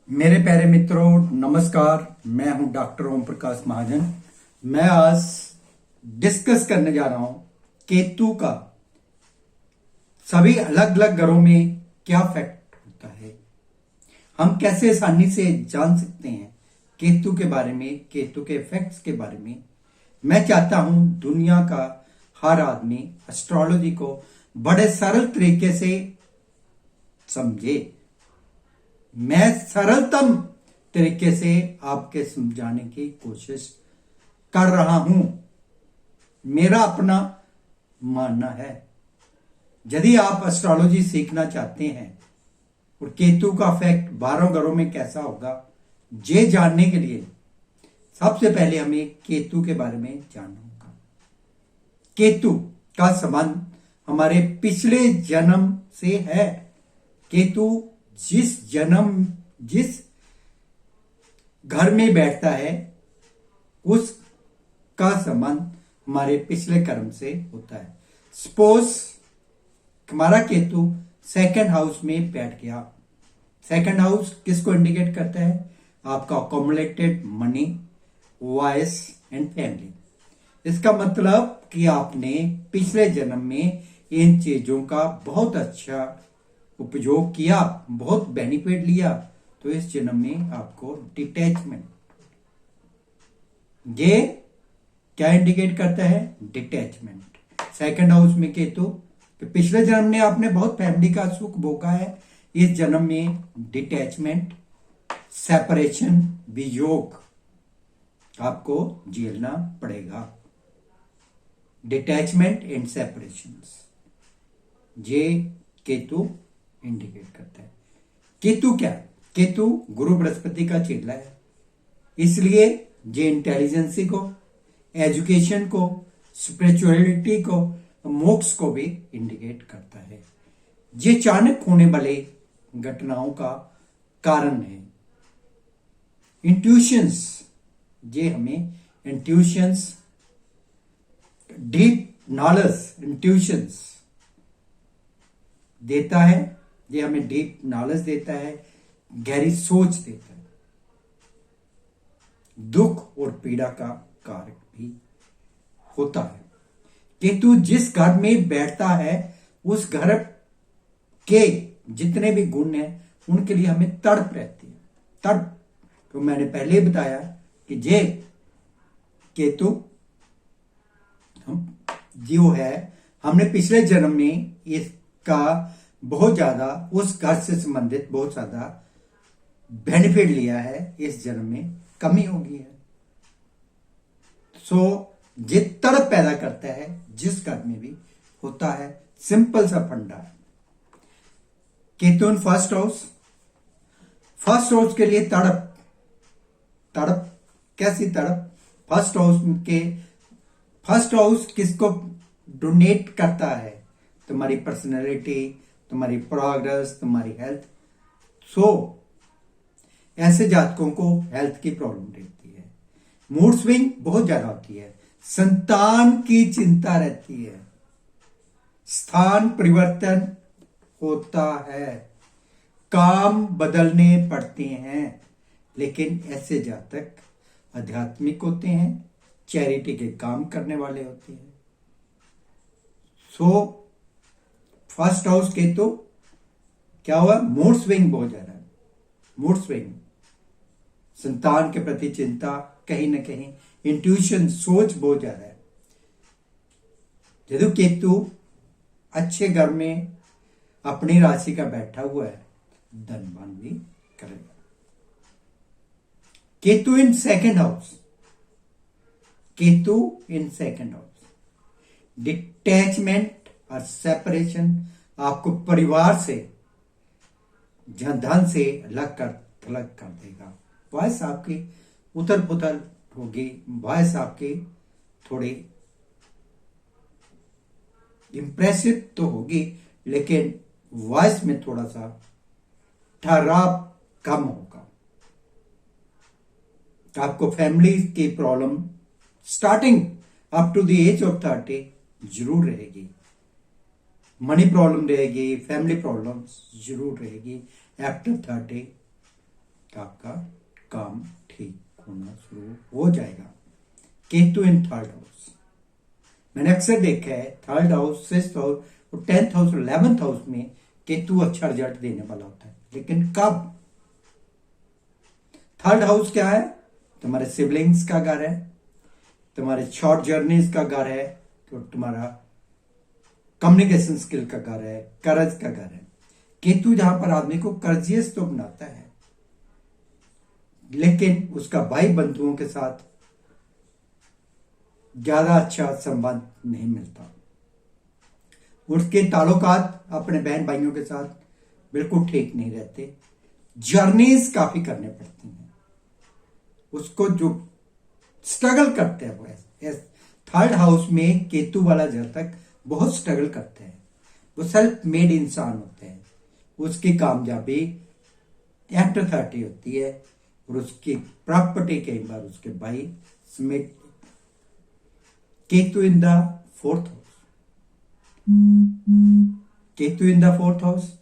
मेरे प्यारे मित्रों, नमस्कार। मैं हूं डॉक्टर ओम प्रकाश महाजन। मैं आज डिस्कस करने जा रहा हूं केतु का सभी अलग अलग ग्रहों में क्या इफेक्ट होता है। हम कैसे आसानी से जान सकते हैं केतु के बारे में, केतु के इफेक्ट्स के बारे में। मैं चाहता हूं दुनिया का हर आदमी एस्ट्रोलॉजी को बड़े सरल तरीके से समझे। मैं सरलतम तरीके से आपके समझाने की कोशिश कर रहा हूं। मेरा अपना मानना है, यदि आप एस्ट्रोलॉजी सीखना चाहते हैं और केतु का इफेक्ट 12 ग्रहों में कैसा होगा, ये जानने के लिए सबसे पहले हमें केतु के बारे में जानना होगा। केतु का संबंध हमारे पिछले जन्म से है। केतु जिस घर में बैठता है उसका संबंध हमारे पिछले कर्म से होता है। सपोज हमारा केतु सेकंड हाउस में बैठ गया। सेकंड हाउस किसको इंडिकेट करता है? आपका accumulated money, voice and family. इसका मतलब कि आपने पिछले जन्म में इन चीजों का बहुत अच्छा उपयोग किया, बहुत बेनिफिट लिया, तो इस जन्म में आपको डिटैचमेंट, ये क्या इंडिकेट करता है? डिटैचमेंट। सेकंड हाउस में केतु, कि पिछले जन्म में आपने बहुत फैमिली का सुख भोगा है, इस जन्म में डिटैचमेंट, सेपरेशन, वियोग आपको झेलना पड़ेगा। डिटैचमेंट एंड सेपरेशन, ये केतु इंडिकेट करता है। केतु क्या है? केतु गुरु बृहस्पति का चेला है, इसलिए ये इंटेलिजेंसी को, एजुकेशन को, स्पिरिचुअलिटी को, मोक्ष को भी इंडिकेट करता है। ये अचानक होने वाले घटनाओं का कारण है। इंट्यूशंस, ये हमें इंट्यूशंस, डीप नॉलेज, इंट्यूशंस देता है। ये हमें डीप नॉलेज देता है, गहरी सोच देता है। दुख और पीड़ा का कारक भी होता है। केतु जिस घर में बैठता है उस घर के जितने भी गुण हैं उनके लिए हमें तड़प रहती है। तड़प तो मैंने पहले ही बताया कि ये केतु जो है, हमने पिछले जन्म में इसका बहुत ज्यादा, उस घर से संबंधित बहुत ज्यादा बेनिफिट लिया है, इस जन्म में कमी हो गई है। ये तड़प पैदा करता है, जिस घर में भी होता है। सिंपल सा फंडा है। केतु इन फर्स्ट हाउस के लिए तड़प कैसी तड़प? फर्स्ट हाउस किसको डोनेट करता है? तुम्हारी पर्सनैलिटी, तुम्हारी प्रोग्रेस, तुम्हारी हेल्थ। ऐसे जातकों को हेल्थ की प्रॉब्लम रहती है। मूड स्विंग बहुत ज्यादा होती है। संतान की चिंता रहती है। स्थान परिवर्तन होता है। काम बदलने पड़ते हैं। लेकिन ऐसे जातक आध्यात्मिक होते हैं, चैरिटी के काम करने वाले होते हैं। फर्स्ट हाउस के तो क्या हुआ? मूड स्विंग बहुत ज्यादा है। मूड स्विंग, संतान के प्रति चिंता, कहीं ना कहीं इंट्यूशन, सोच बहुत ज्यादा है। यदि केतु अच्छे घर में अपनी राशि का बैठा हुआ है, धनवान भी करेगा। Ketu in second house, detachment और सेपरेशन, आपको परिवार से, धन से अलग कर देगा। वॉइस आपकी उथल पुथल होगी, वॉइस आपकी थोड़ी इंप्रेसिव तो होगी, लेकिन वॉइस में थोड़ा सा ठहराव कम होगा। आपको फैमिली की problem starting up to the age of 30 जरूर रहेगी। मनी प्रॉब्लम रहेगी, फैमिली प्रॉब्लम जरूर रहेगी आफ्टर 30। आपका काम ठीक होना शुरू हो जाएगा। केतु इन थर्ड हाउस, मैंने अक्सर देखा है थर्ड हाउस, सिक्स्थ हाउस और 10th हाउस और 11th हाउस में केतु अच्छा रिजल्ट देने वाला होता है। लेकिन कब? थर्ड हाउस क्या है? तुम्हारे सिबलिंग्स का घर है, तुम्हारे शॉर्ट जर्नीज का घर है, तो तुम्हारा कम्युनिकेशन स्किल का घर है, कर्ज का घर है। केतु जहां पर आदमी को कर्जियस तो बनाता है, लेकिन उसका भाई बंधुओं के साथ ज्यादा अच्छा संबंध नहीं मिलता। उसके ताल्लुकात अपने बहन भाइयों के साथ बिल्कुल ठीक नहीं रहते, जर्नीज काफी करने पड़ती हैं उसको, जो स्ट्रगल करते हैं वो थर्ड हाउस में केतु वाला जातक बहुत स्ट्रगल करते हैं। वो सेल्फ मेड इंसान होते हैं। उसकी कामयाबी आफ्टर 30 होती है और उसकी प्रॉपर्टी कई बार उसके भाई समेत। Ketu in the fourth house, Ketu in the fourth house,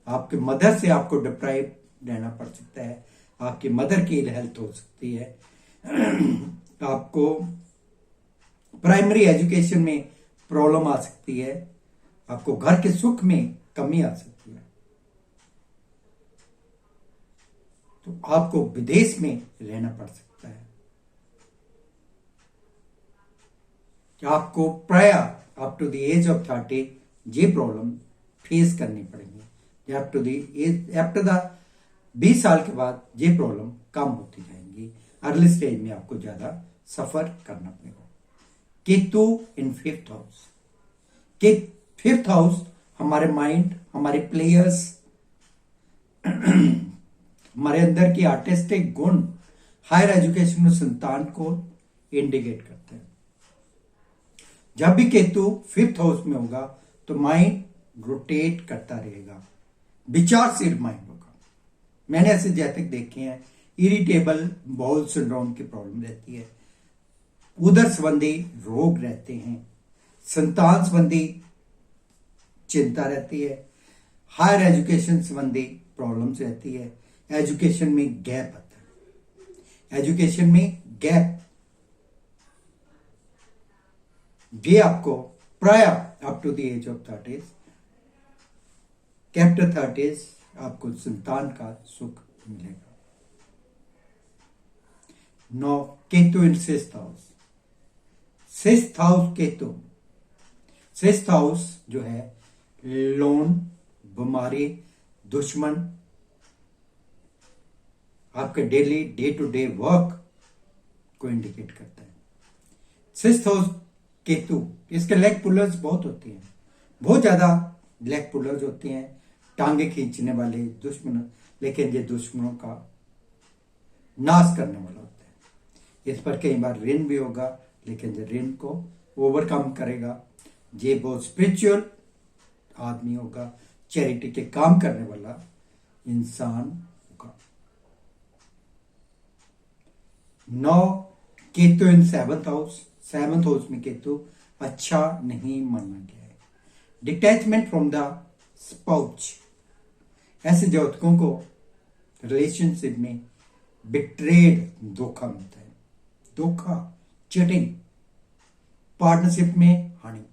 आपके मदर से आपको डिप्राइव रहना पड़ सकता है, आपकी मदर की हेल्थ हो सकती है, आपको प्राइमरी एजुकेशन में प्रॉब्लम आ सकती है, आपको घर के सुख में कमी आ सकती है, तो आपको विदेश में रहना पड़ सकता है, आपको प्राय up to the age of 30 ये प्रॉब्लम फेस करनी पड़ेगी। Up to the age, after the 20 साल के बाद ये प्रॉब्लम कम होती जाएंगी। अर्ली स्टेज में आपको ज्यादा सफर करना पड़ेगा। केतु इन फिफ्थ हाउस, के फिफ्थ हाउस हमारे माइंड, हमारे प्लेयर्स, हमारे अंदर की आर्टिस्टिक गुण, हायर एजुकेशन में संतान को इंडिकेट करते हैं। जब भी केतु फिफ्थ हाउस में होगा तो माइंड रोटेट करता रहेगा, विचारशील माइंड होगा। मैंने ऐसे जातक देखे हैं, इरिटेबल बाउल सिंड्रोम की प्रॉब्लम रहती है, उदर संबंधी रोग रहते हैं, संतान संबंधी चिंता रहती है, हायर एजुकेशन संबंधी प्रॉब्लम्स रहती है, एजुकेशन में गैप आता है, एजुकेशन में गैप, ये आपको प्राय up to the age of 30 after 30 आपको संतान का सुख मिलेगा। 9 Ketu in sixth house, sixth house Ketu, sixth house जो है लोन, बीमारी, दुश्मन, आपके daily day to day work को इंडिकेट करता है। सिक्स्थ हाउस केतु, इसके लेग पुलर्स बहुत होते हैं, बहुत ज्यादा लेग पुलर्स होते हैं, टांगे खींचने वाले दुश्मन, लेकिन ये दुश्मनों का नाश करने वाला होता है। इस पर कई बार ऋण भी होगा, लेकिन ये ऋण को ओवरकम करेगा। ये बहुत स्पिरिचुअल आदमी होगा, चैरिटी के काम करने वाला इंसान होगा। 9 केतु इन सेवंथ हाउस, सेवंथ हाउस में केतु अच्छा नहीं माना गया है। डिटैचमेंट फ्रॉम द स्पाउच, ऐसे जातकों को रिलेशनशिप में बिट्रेड, धोखा मिलता है, धोखा, चीटिंग, पार्टनरशिप में हानि,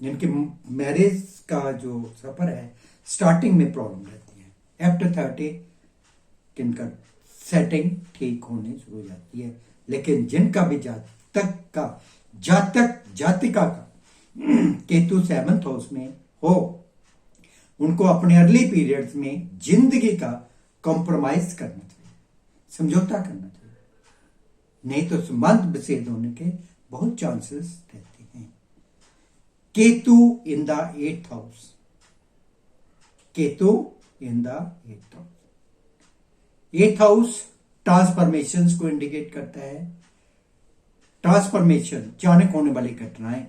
जिनके मैरिज का जो सफर है स्टार्टिंग में प्रॉब्लम रहती है, आफ्टर 30 किनका सेटिंग ठीक होने शुरू हो जाती है। लेकिन जिनका भी जातिका का केतु सेवंथ हाउस में हो, उनको अपने अर्ली पीरियड्स में जिंदगी का कॉम्प्रोमाइज करना चाहिए, समझौता करना चाहिए, नहीं तो संबंध विच्छेद होने के बहुत चांसेस रहते हैं। Ketu in the 8th house, Ketu in the 8th house, 8th house transformations को इंडिकेट करता है। ट्रांसफॉर्मेशन, अचानक होने वाली घटनाएं,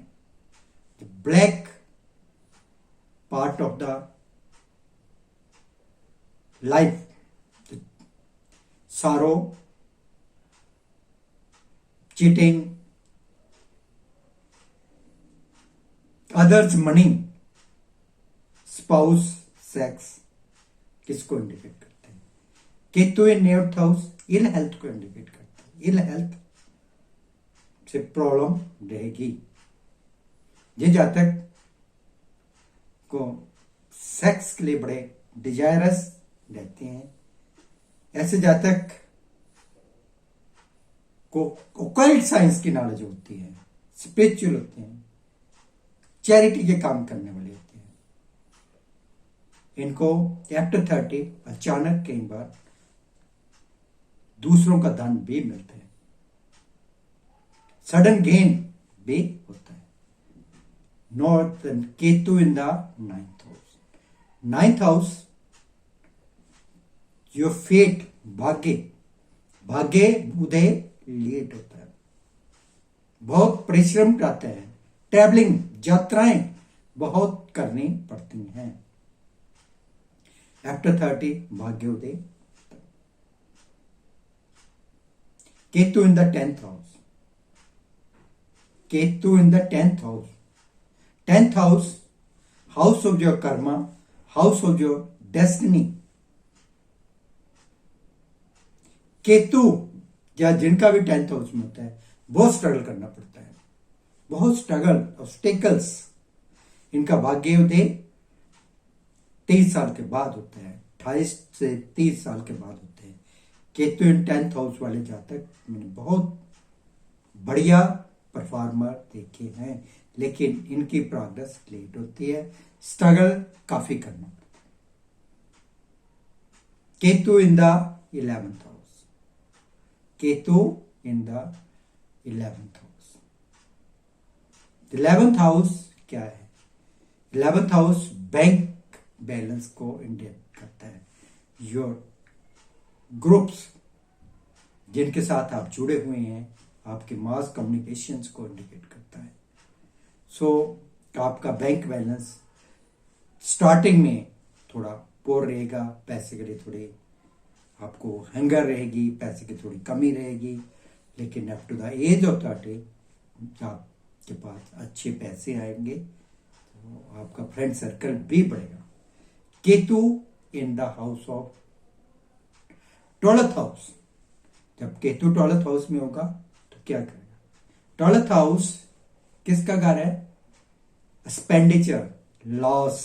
black part of the life, sorrow, cheating, others money, spouse, sex, किसको इंडिकेट करते हैं? Ketu in 8th house ill health को इंडिकेट करता है। इल हेल्थ से प्रॉब्लम रहेगी। ये जातक को सेक्स के लिए बड़े डिजायरस रहते हैं। ऐसे जातक को ओकल्ट साइंस की नॉलेज होती है, स्पिरिचुअल होते हैं, चैरिटी के काम करने वाले होते हैं। इनको आफ्टर 30 अचानक कई बार दूसरों का धन भी मिलता है, सडन गेन भी होता है। North Ketu in the 9th house. 9th house your fate, भाग्य उदय लेट होता है, बहुत परिश्रम करते हैं, ट्रैवलिंग यात्राएं बहुत करनी पड़ती हैं। आफ्टर 30 भाग्योदय। Ketu in the 10th house. Ketu in the 10th house. 10th house, house of your karma, house of your destiny. Ketu या जिनका भी 10th हाउस में होता है बहुत स्ट्रगल करना पड़ता है, बहुत स्ट्रगल, ऑब्स्टेकल्स। इनका भाग्योदय 30 साल के बाद होता है, 28 से 30 साल के बाद होते हैं। केतु इन 10th हाउस वाले जातक मैंने बहुत बढ़िया परफॉर्मर देखे हैं, लेकिन इनकी प्रोग्रेस लेट होती है, स्ट्रगल काफी करना पड़ता है। Ketu in the 11th house. Ketu in the 11th house. 11th house क्या है? 11th हाउस बैंक बैलेंस को इंडिकेट करता है। योर ग्रुप्स जिनके साथ आप जुड़े हुए हैं, आपके मास कम्युनिकेशंस को इंडिकेट करता है। सो आपका बैंक बैलेंस स्टार्टिंग में थोड़ा पोर रहेगा, पैसे के लिए थोड़ी आपको हंगर रहेगी, पैसे की थोड़ी कमी रहेगी, लेकिन up to the age of 30 आपके पास अच्छे पैसे आएंगे, तो आपका फ्रेंड सर्कल भी बढ़ेगा। Ketu in the house of 12th house. जब केतु 12th हाउस में होगा तो क्या करेगा? 12th हाउस किसका घर है? Expenditure, loss,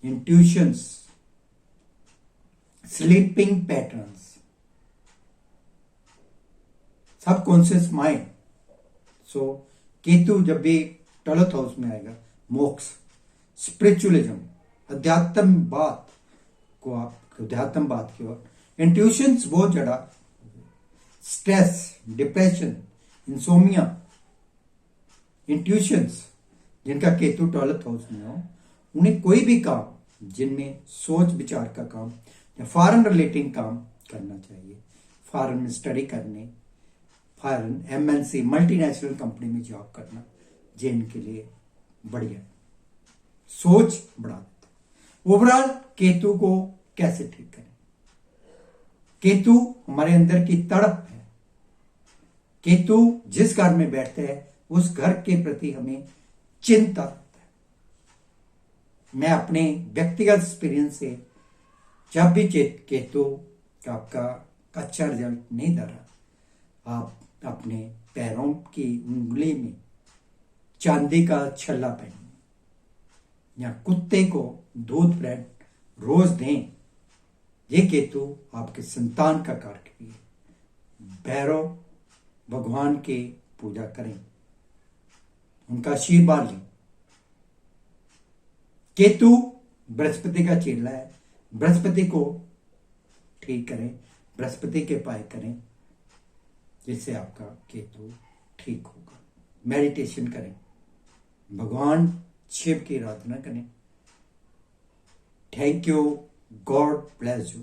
intuitions, sleeping patterns, subconscious mind. So Ketu जब भी 12th हाउस में आएगा, मोक्ष, स्पिरिचुअलिज्म, अध्यात्मवाद को, आप अध्यात्मवाद की ओर, इंट्यूशंस बहुत ज्यादा, स्ट्रेस, डिप्रेशन, इंसोमिया, इंट्यूशंस। जिनका केतु 12th हाउस में हो, उन्हें कोई भी काम जिनमें सोच विचार का काम या फॉरेन रिलेटिंग काम करना चाहिए, फॉरेन में स्टडी करने, फॉरेन एमएनसी मल्टीनेशनल कंपनी में जॉब करना, जिनके लिए बढ़िया सोच बढ़ा देता है। ओवरऑल केतु को कैसे ठीक करें? केतु हमारे अंदर की तड़प है। केतु जिस घर में बैठते हैं उस घर के प्रति हमें चिंता रहता है। मैं अपने व्यक्तिगत एक्सपीरियंस से, जब भी केतु आपका अच्छा रिजल्ट नहीं दे रहा, आप अपने पैरों की उंगली में चांदी का छल्ला पहनें या कुत्ते को दूध ब्रेड रोज दें। ये केतु आपके संतान का कारक भी है। भैरव भगवान की पूजा करें, उनका आशीर्वाद लें। केतु बृहस्पति का चेला है, बृहस्पति को ठीक करें, बृहस्पति के उपाय करें, जिससे आपका केतु ठीक होगा। मेडिटेशन करें, भगवान शिव की आराधना करें। Thank you, God bless you.